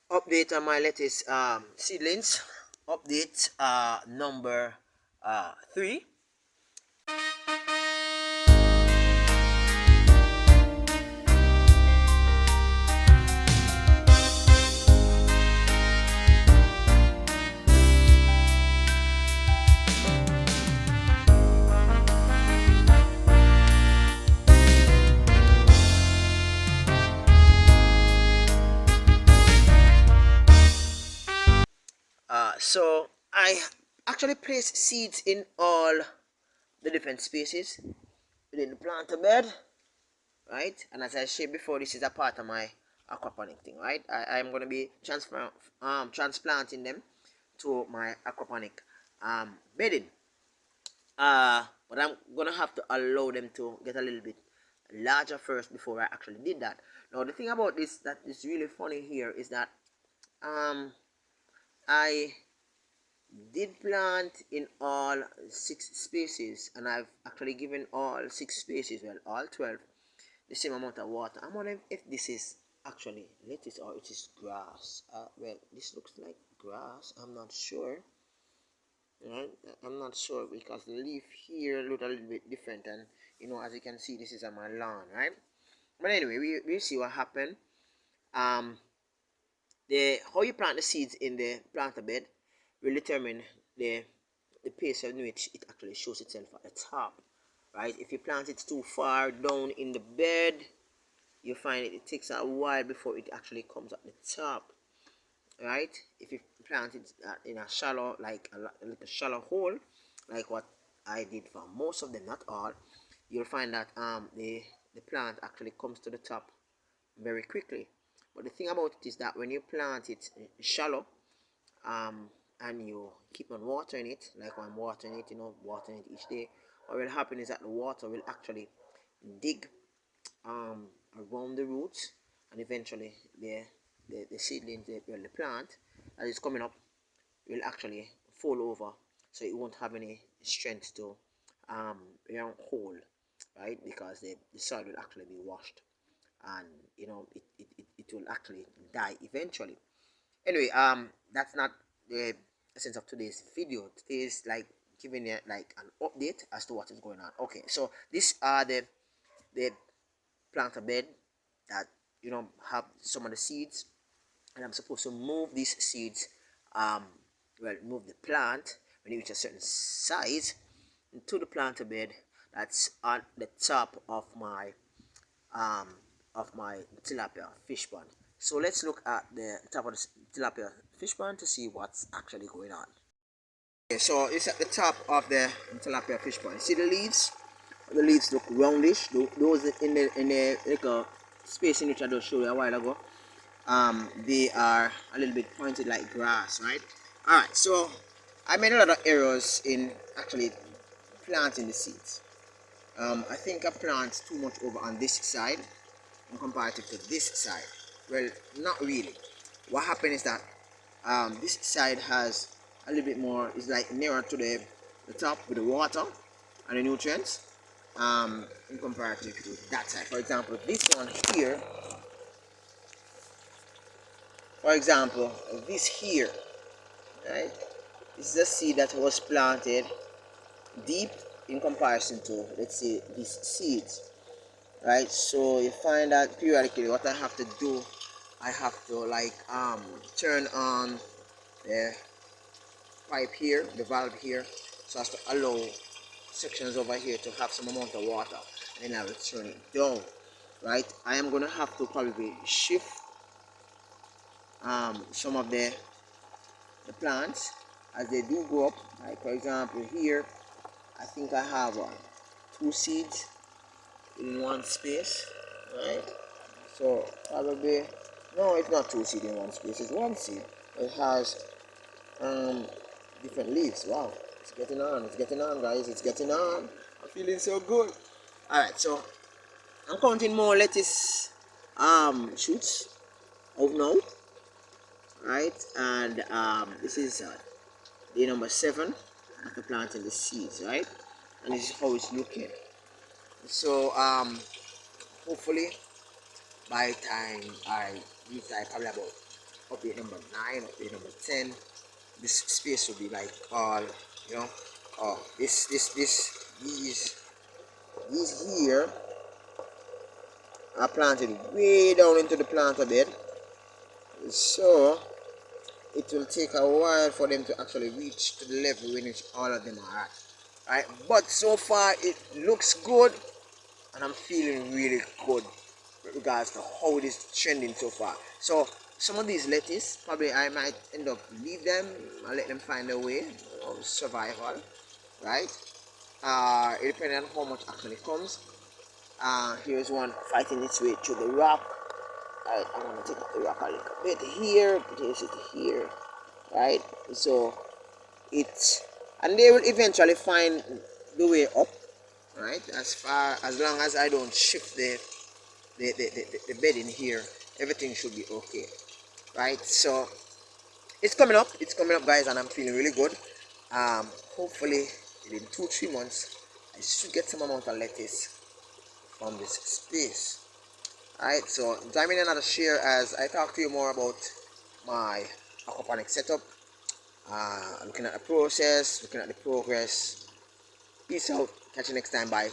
Update on my lettuce seedlings. Update number 3. So I actually place seeds in all the different spaces within the planter bed, right? And as I said before, this is a part of my aquaponic thing, right? I'm going to be transplanting them to my aquaponic bedding. But I'm gonna have to allow them to get a little bit larger first before I actually did that. Now the thing about this that is really funny here is that um I did plant in all 6 spaces, and I've actually given all 6 spaces, well, all 12, the same amount of water. I'm wondering if this is actually lettuce or it is grass. Well, this looks like grass. I'm not sure. Right? I'm not sure because the leaf here look a little bit different, and as you can see, this is on my lawn, right? But anyway, we see what happened. Um, the how you plant the seeds in the planter bed will determine the pace at which it actually shows itself at the top, right? If you plant it too far down in the bed, you find it takes a while before it actually comes at the top, right? If you plant it in a shallow, like a little shallow hole, like what I did for most of them, not all, you'll find that the plant actually comes to the top very quickly. But the thing about it is that when you plant it shallow, and you keep on watering it, like I'm watering it, watering it each day, what will happen is that the water will actually dig um, around the roots, and eventually the seedling, the plant that is coming up will actually fall over, so it won't have any strength to hold, right? Because the soil will actually be washed, and it will actually die eventually. Anyway, that's not the essence of today's video. Today's like giving you like an update as to what is going on. Okay, so these are the planter bed that have some of the seeds, and I'm supposed to move these seeds, um move the plant when it reaches a certain size into the planter bed that's on the top um of my tilapia fish pond. So let's look at the top of the tilapia fish pond to see what's actually going on. Okay, so it's at the top of the tilapia fish pond. See the leaves? The leaves look roundish. Those in the little space in which I just showed you a while ago, they are a little bit pointed like grass, right? All right, so I made a lot of errors in actually planting the seeds. I think I plant too much over on this side in comparative to this side. Well, not really. What happened is that this side has a little bit more, is like nearer to the top with the water and the nutrients, in comparative to that side. For example, this one here, for example, this here, right? This is a seed that was planted deep in comparison to, let's say, these seeds, right? So you find that periodically what I have to do, I have to like turn on the pipe here, the valve here, so as to allow sections over here to have some amount of water, and then I will turn it down, right? I am gonna have to probably shift some of the plants as they do go up. Like for example here, I think I have 2 seeds in one space, right? So probably, no, it's not 2 seeds in one space, it's 1 seed. It has different leaves. Wow, it's getting on, guys, it's getting on. I'm feeling so good. All right, so I'm counting more lettuce shoots out now, right? And this is day number 7 after planting the seeds, right? And this is how it's looking. So hopefully by the time I reach like probably about update number 9, update number 10, this space will be like all, you know, these here are planted way down into the planter bed, so it will take a while for them to actually reach to the level in which all of them are at. Right, but so far it looks good, and I'm feeling really good with regards to how it is trending so far. So some of these lettuce, probably I might end up leave them and let them find their way of survival, right? It depends on how much actually comes. Here's one fighting its way through the rock. Right, I'm gonna take the rock a little bit here, place it here, right? So it's, and they will eventually find the way up, right? As long as I don't shift the bed in here, everything should be okay, right? So it's coming up, guys, and I'm feeling really good. Hopefully within 2-3 months I should get some amount of lettuce from this space. Alright, so join me in another share as I talk to you more about my aquaponic setup, looking at the process, looking at the progress. Peace out, catch you next time, bye.